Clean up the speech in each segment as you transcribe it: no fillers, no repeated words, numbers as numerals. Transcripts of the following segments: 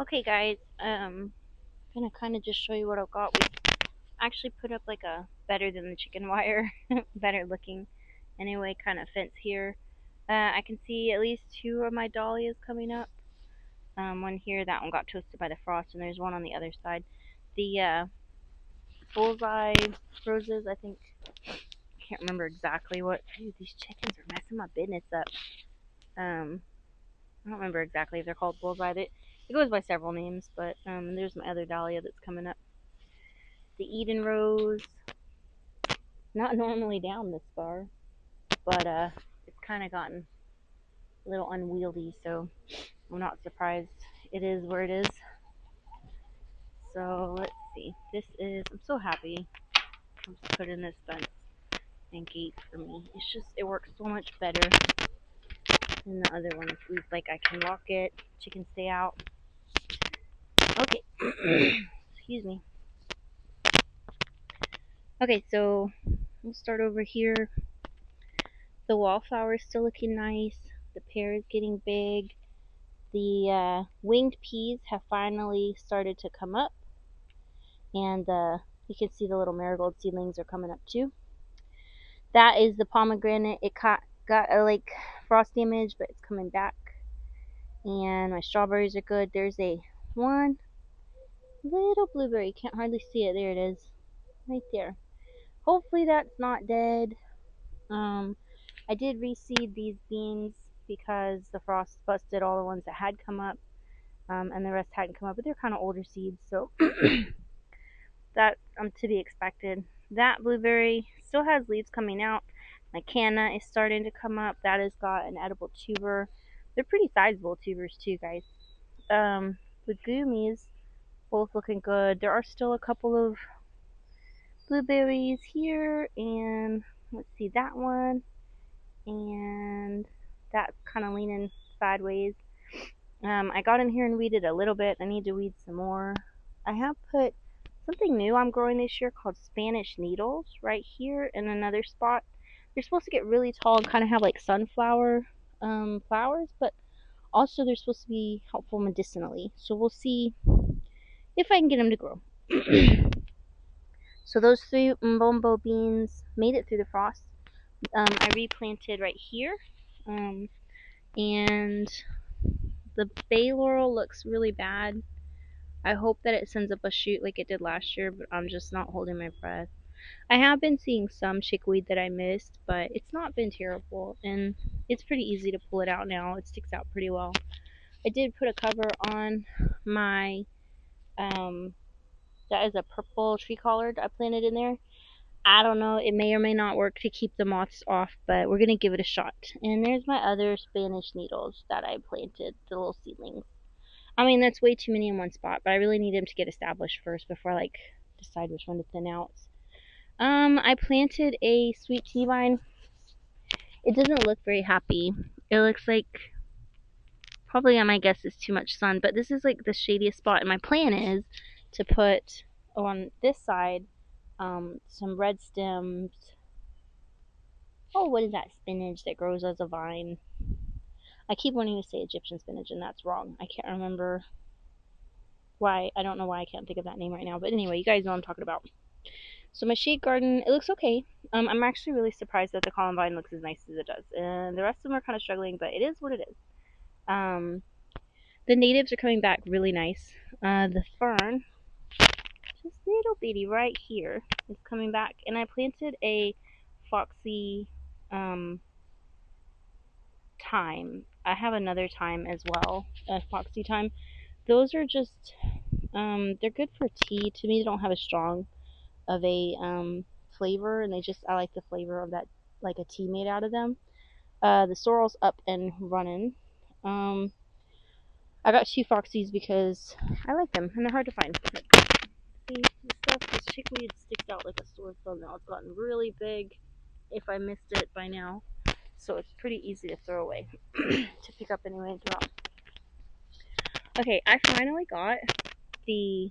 Okay, guys, gonna kind of just show you what I've got. We actually put up like a better than the chicken wire, better looking, anyway, kind of fence here. I can see at least two of my dahlias coming up. One here, that one got toasted by the frost, and there's one on the other side. The bullseye roses, I think, I can't remember exactly what. Dude, these chickens are messing my business up. I don't remember exactly if they're called bullseye. It goes by several names, but there's my other dahlia that's coming up. The Eden Rose, not normally down this far, but it's kind of gotten a little unwieldy, so I'm not surprised it is where it is. So let's see. I'm so happy I'm putting this fence and gate for me. It works so much better than the other one. At least, like, I can lock it, chickens stay out. Okay, excuse me. Okay, so we'll start over here. The wallflower is still looking nice. The pear is getting big. The winged peas have finally started to come up, and you can see the little marigold seedlings are coming up too. That is the pomegranate. It got a like frost damage, but it's coming back. And my strawberries are good. There's a one little blueberry. You can't hardly see it. There it is, right there. Hopefully that's not dead. I did reseed these beans because the frost busted all the ones that had come up, and the rest hadn't come up, but they're kind of older seeds, so that to be expected. That blueberry still has leaves coming out. My canna is starting to come up. That has got an edible tuber. They're pretty sizable tubers too, guys. The goomies, both looking good. There are still a couple of blueberries here, and let's see, that one, and that's kind of leaning sideways. I got in here and weeded a little bit. I need to weed some more. I have put something new I'm growing this year called Spanish needles right here in another spot. They're supposed to get really tall and kind of have like sunflower flowers, but also they're supposed to be helpful medicinally. So we'll see if I can get them to grow. So those three mbombo beans made it through the frost. I replanted right here, and the bay laurel looks really bad. I hope that it sends up a shoot like it did last year, but I'm just not holding my breath. I have been seeing some chickweed that I missed, but it's not been terrible, and it's pretty easy to pull it out now. It sticks out pretty well. I did put a cover on my, that is a purple tree collard I planted in there. I don't know, it may or may not work to keep the moths off, but we're going to give it a shot. And there's my other Spanish needles that I planted, the little seedlings. I mean, that's way too many in one spot, but I really need them to get established first before I like decide which one to thin out. I planted a sweet tea vine. It doesn't look very happy. It looks like probably, my guess, is too much sun, but this is like the shadiest spot, and my plan is to put on this side some red stems. Oh, what is that spinach that grows as a vine? I keep wanting to say Egyptian spinach, and that's wrong. I can't remember why. I don't know why I can't think of that name right now, but anyway, you guys know what I'm talking about. So my shade garden, it looks okay. I'm actually really surprised that the columbine looks as nice as it does, and the rest of them are kind of struggling, but it is what it is. The natives are coming back really nice. The fern, just little bitty right here, is coming back, and I planted a foxy thyme. I have another thyme as well, a foxy thyme. Those are just, they're good for tea. To me, they don't have as strong of a flavor, and I like the flavor of that, like a tea made out of them. The sorrel's up and running. I got two foxies because I like them and they're hard to find. See, this chickweed sticks out like a sore thumb now. It's gotten really big if I missed it by now, so it's pretty easy to throw away to pick up anyway and throw out. Okay, I finally got the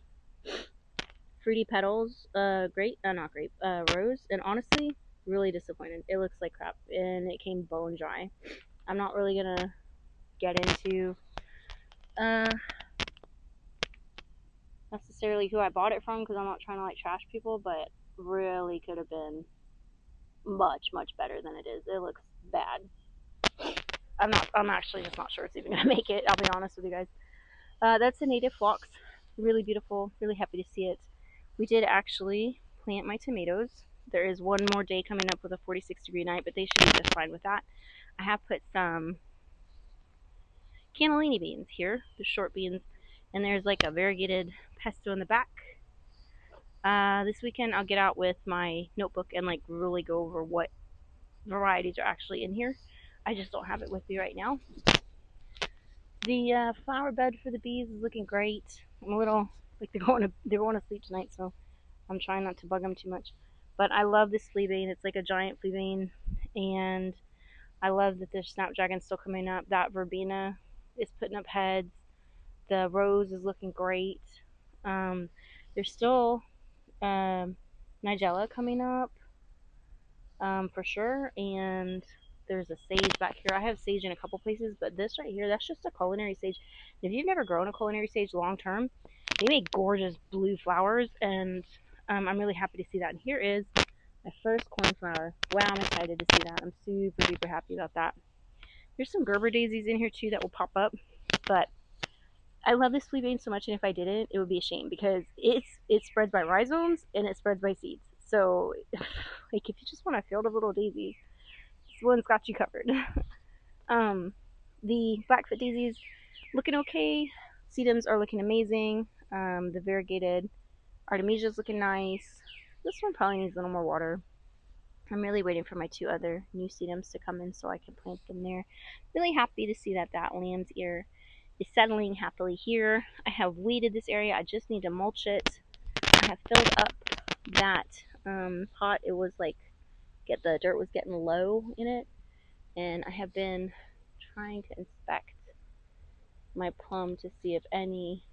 Fruity Petals rose, and honestly, really disappointed. It looks like crap, and it came bone dry. I'm not really gonna get into necessarily who I bought it from because I'm not trying to like trash people, but really could have been much, much better than it is. It looks bad. I'm actually just not sure it's even gonna make it. I'll be honest with you guys. That's a native phlox. Really beautiful. Really happy to see it. We did actually plant my tomatoes. There is one more day coming up with a 46-degree night, but they should be just fine with that. I have put some cannellini beans here, the short beans, and there's like a variegated pesto in the back. This weekend I'll get out with my notebook and like really go over what varieties are actually in here. I just don't have it with me right now. The flower bed for the bees is looking great. I'm a little like they're going to sleep tonight, so I'm trying not to bug them too much. But I love this flea vane. It's like a giant flea vane, and I love that there's snapdragon's still coming up. That verbena is putting up heads. The rose is looking great. There's still nigella coming up for sure, and there's a sage back here. I have sage in a couple places, but this right here, that's just a culinary sage. If you've never grown a culinary sage long term, they make gorgeous blue flowers, and I'm really happy to see that. And here is my first cornflower. Wow, I'm excited to see that. I'm super duper happy about that. There's some Gerber daisies in here too that will pop up, but I love this flea vane so much, and if I didn't, it would be a shame because it spreads by rhizomes and it spreads by seeds. So, like, if you just want a field of little daisies, this one's got you covered. The Blackfoot daisies looking okay. Sedums are looking amazing. The variegated Artemisia is looking nice. This one probably needs a little more water. I'm really waiting for my two other new sedums to come in so I can plant them there. Really happy to see that lamb's ear is settling happily here. I have weeded this area. I just need to mulch it. I have filled up that pot. It was like the dirt was getting low in it, and I have been trying to inspect my plum to see if any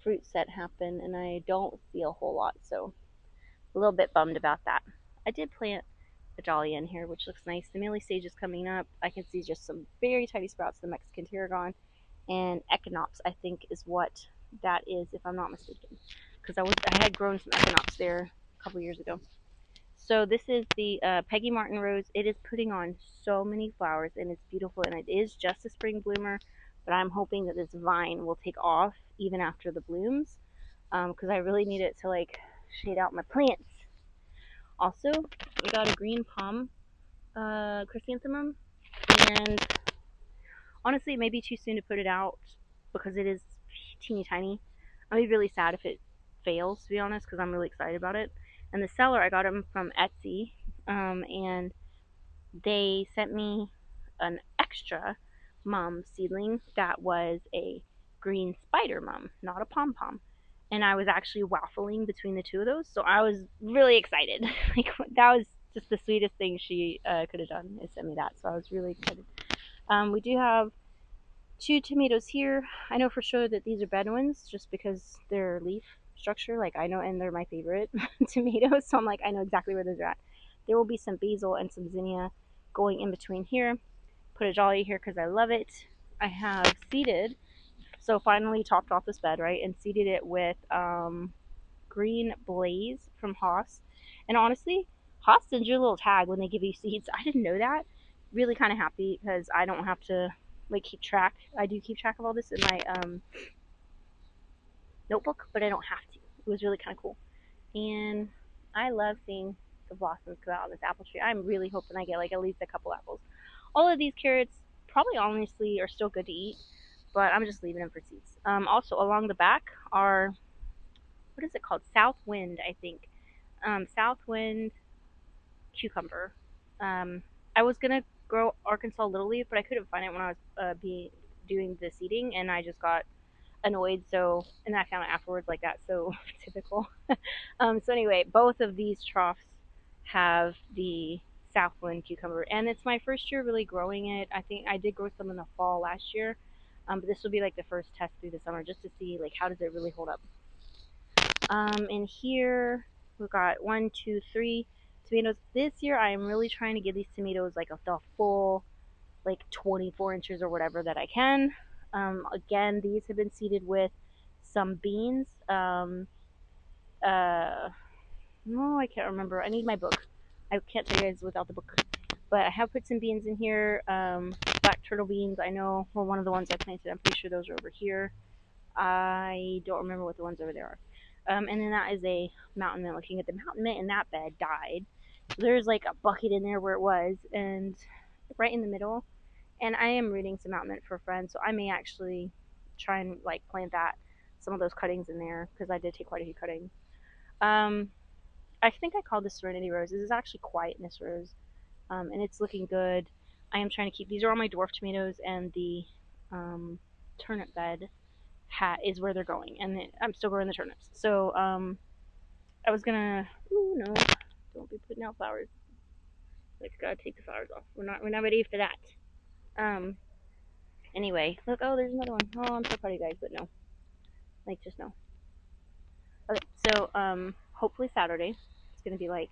fruit set happened, and I don't see a whole lot, so a little bit bummed about that. I did plant a dahlia in here, which looks nice. The mealy sage is coming up. I can see just some very tiny sprouts, the Mexican tarragon, and echinops, I think, is what that is, if I'm not mistaken, because I had grown some echinops there a couple years ago. So this is the Peggy Martin rose. It is putting on so many flowers, and it's beautiful, and it is just a spring bloomer, but I'm hoping that this vine will take off even after the blooms, because I really need it to like shade out my plants. Also, I got a green palm chrysanthemum, and honestly, it may be too soon to put it out because it is teeny tiny. I'll be really sad if it fails, to be honest, because I'm really excited about it. And the seller, I got them from Etsy, and they sent me an extra mum seedling that was a green spider mum, not a pom pom. And I was actually waffling between the two of those, so I was really excited. Like that was just the sweetest thing she could have done is send me that. So I was really excited. We do have two tomatoes here. I know for sure that these are Bedouins just because their leaf structure, like I know, and they're my favorite tomatoes. So I'm like, I know exactly where those are at. There will be some basil and some zinnia going in between here. Put a dahlia here because I love it. I have seeded, so finally topped off this bed, right, and seeded it with Green Blaze from Haas. And honestly, Haas sends you a little tag when they give you seeds. I didn't know that. Really kind of happy because I don't have to like keep track. I do keep track of all this in my notebook, but I don't have to. It was really kind of cool. And I love seeing the blossoms come out on this apple tree. I'm really hoping I get like at least a couple apples. All of these carrots probably honestly are still good to eat, but I'm just leaving them for seeds. Also along the back are, what is it called? Southwind, I think. Southwind cucumber. I was gonna grow Arkansas Little Leaf, but I couldn't find it when I was doing the seeding, and I just got annoyed. So, and then I found it afterwards, like that. So typical. So anyway, both of these troughs have the Southwind cucumber, and it's my first year really growing it. I think I did grow some in the fall last year, but this will be like the first test through the summer just to see like how does it really hold up. In here we've got 1, 2, 3 tomatoes. This year I am really trying to give these tomatoes like the full like 24 inches or whatever that I can. Again, these have been seeded with some beans. Uh, no, I can't remember. I need my book. I can't tell you guys without the book. But I have put some beans in here. Black turtle beans, I know, were one of the ones I planted. I'm pretty sure those are over here. I don't remember what the ones over there are. And then that is a mountain mint. Looking at the mountain mint in that bed died. So there's like a bucket in there where it was, and right in the middle. And I am rooting some mountain mint for a friend, so I may actually try and like plant that, some of those cuttings in there because I did take quite a few cuttings. Um, I think I called this Serenity Rose. This is actually Quietness Rose, and it's looking good. I am trying to keep these are all my dwarf tomatoes, and the um, turnip bed hat is where they're going, and I'm still growing the turnips. So I was gonna. Ooh no! Don't be putting out flowers. Like gotta take the flowers off. We're not ready for that. Um. Anyway, look. Oh, there's another one. Oh, I'm so proud of you guys, but no. Like just no. Okay. So hopefully Saturday. It's gonna be like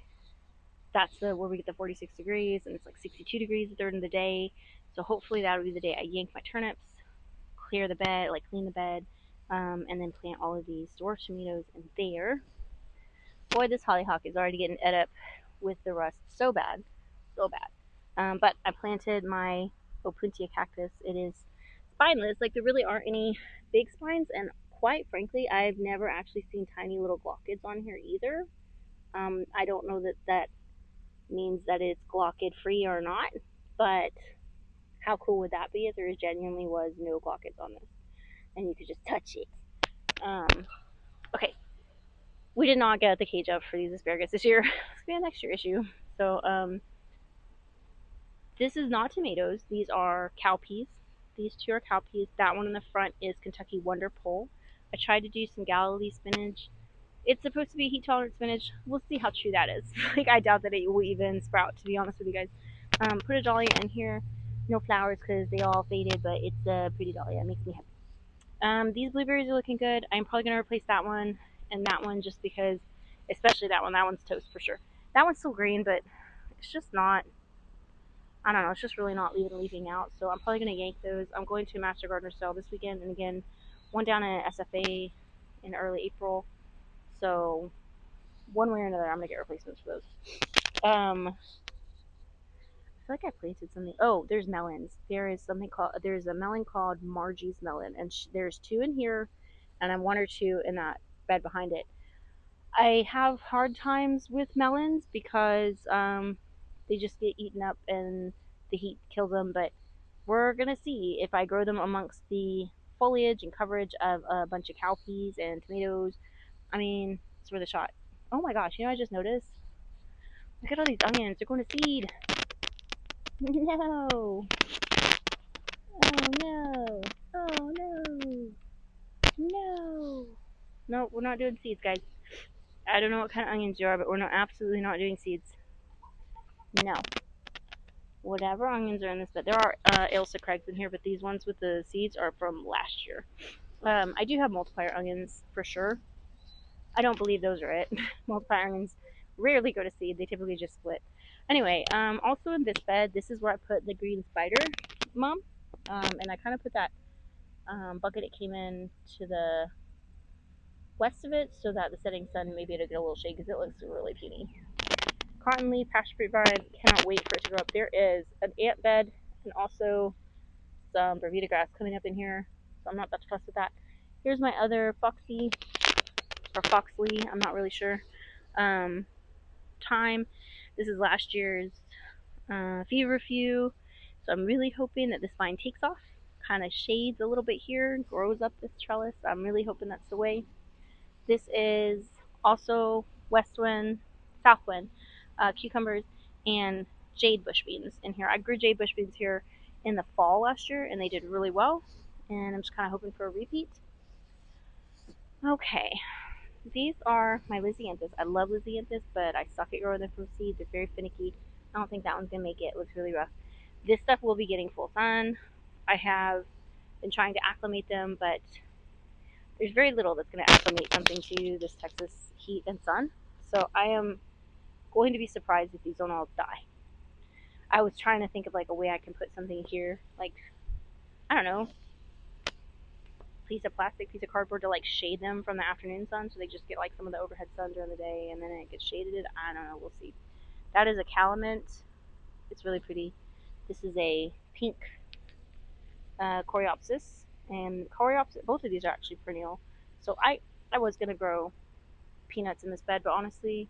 that's the where we get the 46 degrees, and it's like 62 degrees during the day. So hopefully that'll be the day I yank my turnips, clear the bed, like clean the bed, and then plant all of these dwarf tomatoes in there. Boy, this hollyhock is already getting ed up with the rust so bad, so bad. But I planted my opuntia cactus. It is spineless. Like there really aren't any big spines, and quite frankly, I've never actually seen tiny little glochids on here either. I don't know that that means that it's glochid free or not, but how cool would that be if there genuinely was no glochids on this and you could just touch it? Um, okay, we did not get the cage up for these asparagus this year. It's gonna be a next year issue. So this is not tomatoes. These are cowpeas. These two are cowpeas. That one in the front is Kentucky Wonder Pole. I tried to do some Galilee spinach. It's supposed to be heat tolerant spinach. We'll see how true that is. Like I doubt that it will even sprout. To be honest with you guys, put a dahlia in here. No flowers because they all faded, but it's a pretty dahlia. It makes me happy. These blueberries are looking good. I'm probably gonna replace that one and that one just because, especially that one. That one's toast for sure. That one's still green, but it's just not. I don't know. It's just really not leaving out. So I'm probably gonna yank those. I'm going to a Master Gardener sale this weekend, and again, one down at SFA in early April. So one way or another, I'm gonna get replacements for those. I feel like I planted something. Oh, there's melons. There's a melon called Margie's melon, and there's two in here, and I'm one or two in that bed behind it. I have hard times with melons because they just get eaten up and the heat kills them. But we're gonna see if I grow them amongst the foliage and coverage of a bunch of cowpeas and tomatoes. I mean, it's worth a shot. Oh my gosh, you know what I just noticed? Look at all these onions. They're going to seed. No. Oh no. Oh no. No. No, we're not doing seeds, guys. I don't know what kind of onions you are, but we're not absolutely not doing seeds. No. Whatever onions are in this bed. There are Ailsa Craigs in here, but these ones with the seeds are from last year. I do have multiplier onions for sure. I don't believe those are it. Multiplier onions rarely go to seed. They typically just split. Anyway, also in this bed, this is where I put the green spider mom. And I kind of put that bucket it came in to the west of it so that the setting sun maybe it'll get a little shade because it looks really puny. Cotton leaf, passion fruit vine, cannot wait for it to grow up. There is an ant bed and also some Bermuda grass coming up in here, so I'm not about to fuss with that. Here's my other Foxy or Foxley, I'm not really sure. Time. This is last year's feverfew, so I'm really hoping that this vine takes off, kind of shades a little bit here, grows up this trellis. I'm really hoping that's the way. This is also west wind, south wind, cucumbers, and jade bush beans in here. I grew jade bush beans here in the fall last year, and they did really well. And I'm just kind of hoping for a repeat. Okay, these are my Lysianthus. I love Lysianthus, but I suck at growing them from seed. They're very finicky. I don't think that one's gonna make it. It looks really rough. This stuff will be getting full sun. I have been trying to acclimate them, but there's very little that's going to acclimate something to this Texas heat and sun. So I am going to be surprised if these don't all die. I was trying to think of like a way I can put something here, like I don't know, plastic piece of cardboard to like shade them from the afternoon sun, so they just get like some of the overhead sun during the day, and then it gets shaded. I don't know. We'll see. That is a calamint. It's really pretty. This is a pink coreopsis, and coreopsis. Both of these are actually perennial. So I was gonna grow peanuts in this bed, but honestly,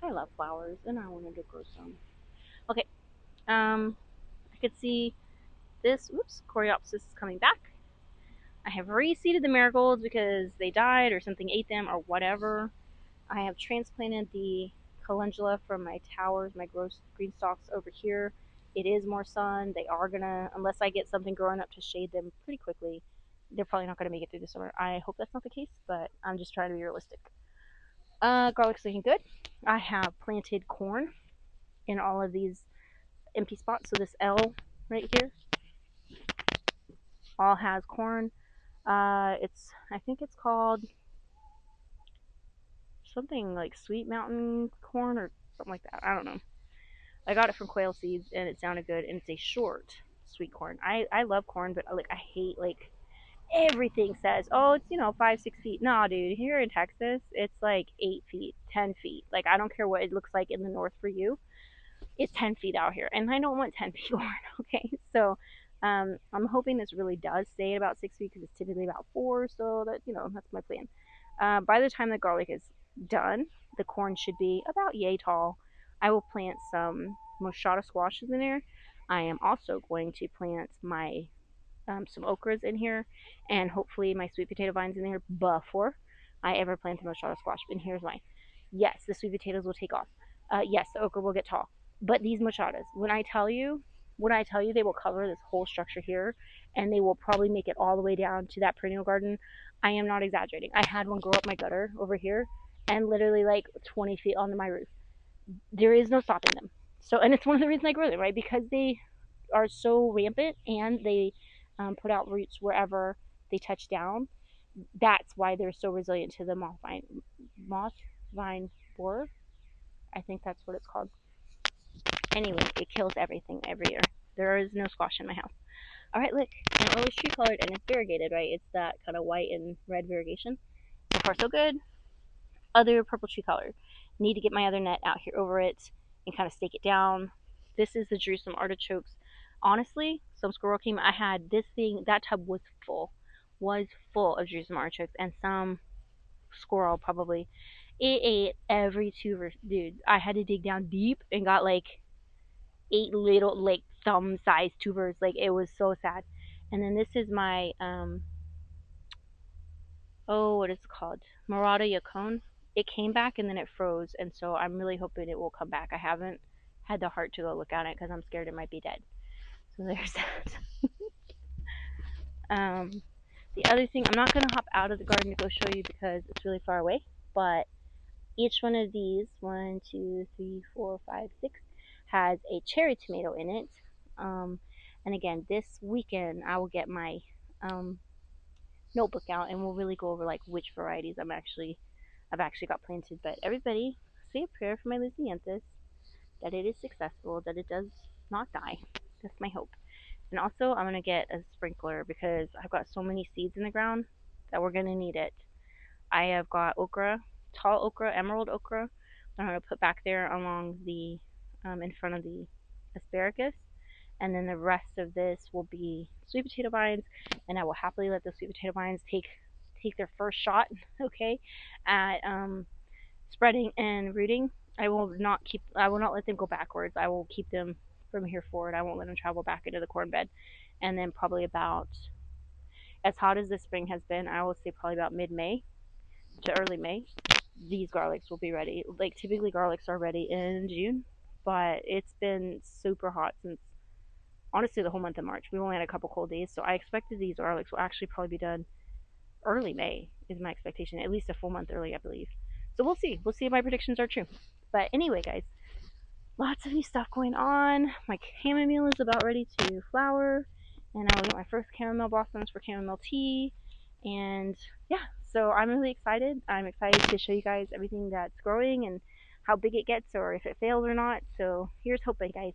I love flowers, and I wanted to grow some. Okay. I could see this. Oops, coreopsis is coming back. I have reseeded the marigolds because they died or something ate them or whatever. I have transplanted the calendula from my towers, my gross green stalks over here. It is more sun. They are gonna, unless I get something growing up to shade them pretty quickly, they're probably not gonna make it through the summer. I hope that's not the case, but I'm just trying to be realistic. Garlic's looking good. I have planted corn in all of these empty spots. So this L right here all has corn. I think it's called something like Sweet Mountain corn or something like that. I don't know. I got it from Quail Seeds and it sounded good, and it's a short sweet corn. I love corn, but like I hate like everything says, oh, it's 5-6 feet. Nah, dude, here in Texas, it's like 8 feet, 10 feet. Like I don't care what it looks like in the north for you, it's 10 feet out here, and I don't want 10 feet corn. Okay, so I'm hoping this really does stay at about 6 feet because it's typically about 4. So that's my plan. By the time the garlic is done, the corn should be about yay tall. I will plant some moschata squashes in there. I am also going to plant my some okras in here, and hopefully my sweet potato vines in there before I ever plant the moschata squash. And here's why. Yes, the sweet potatoes will take off. Yes, the okra will get tall. But these mochatas, when I tell you they will cover this whole structure here, and they will probably make it all the way down to that perennial garden, I am not exaggerating. I had one grow up my gutter over here, and literally like 20 feet onto my roof. There is no stopping them. So, and it's one of the reasons I grow them, right? Because they are so rampant, and they put out roots wherever they touch down. That's why they're so resilient to the moth vine borer. I think that's what it's called. Anyway, it kills everything every year. There is no squash in my house. All right, look, and it was tree colored and it's variegated, right? It's that kind of white and red variegation. So far, so good. Other purple tree color. Need to get my other net out here over it and kind of stake it down. This is the Jerusalem artichokes. Honestly, some squirrel came. I had this thing. That tub was full of Jerusalem artichokes, and some squirrel probably it ate every tuber. Dude, I had to dig down deep and got like 8 little like thumb sized tubers. Like it was so sad. And then this is my what is it called? Murata Yacon. It came back and then it froze, and so I'm really hoping it will come back. I haven't had the heart to go look at it because I'm scared it might be dead. So there's that. um, the other thing, I'm not gonna hop out of the garden to go show you because it's really far away. But each one of these, 1, 2, 3, 4, 5, 6, has a cherry tomato in it. And again, this weekend I will get my um, notebook out and we'll really go over like which varieties I've actually got planted. But everybody, say a prayer for my Lysianthus, that it is successful, that it does not die. That's my hope. And also, I'm gonna get a sprinkler because I've got so many seeds in the ground that we're gonna need it. I have got okra, tall okra, emerald okra, that I'm gonna put back there along the in front of the asparagus, and then the rest of this will be sweet potato vines, and I will happily let the sweet potato vines take their first shot, okay, at spreading and rooting. I will not let them go backwards. I will keep them from here forward. I won't let them travel back into the corn bed. And then probably about as hot as this spring has been, I will say probably about mid-May to early May, these garlics will be ready. Like typically garlics are ready in June, but it's been super hot since honestly the whole month of March. We've only had a couple cold days, so I expected these garlics will actually probably be done early May is my expectation, at least a full month early, I believe. So we'll see. We'll see if my predictions are true. But anyway, guys, lots of new stuff going on. My chamomile is about ready to flower, and I will get my first chamomile blossoms for chamomile tea. And yeah, so I'm really excited. I'm excited to show you guys everything that's growing and how big it gets or if it fails or not. So here's hoping, guys.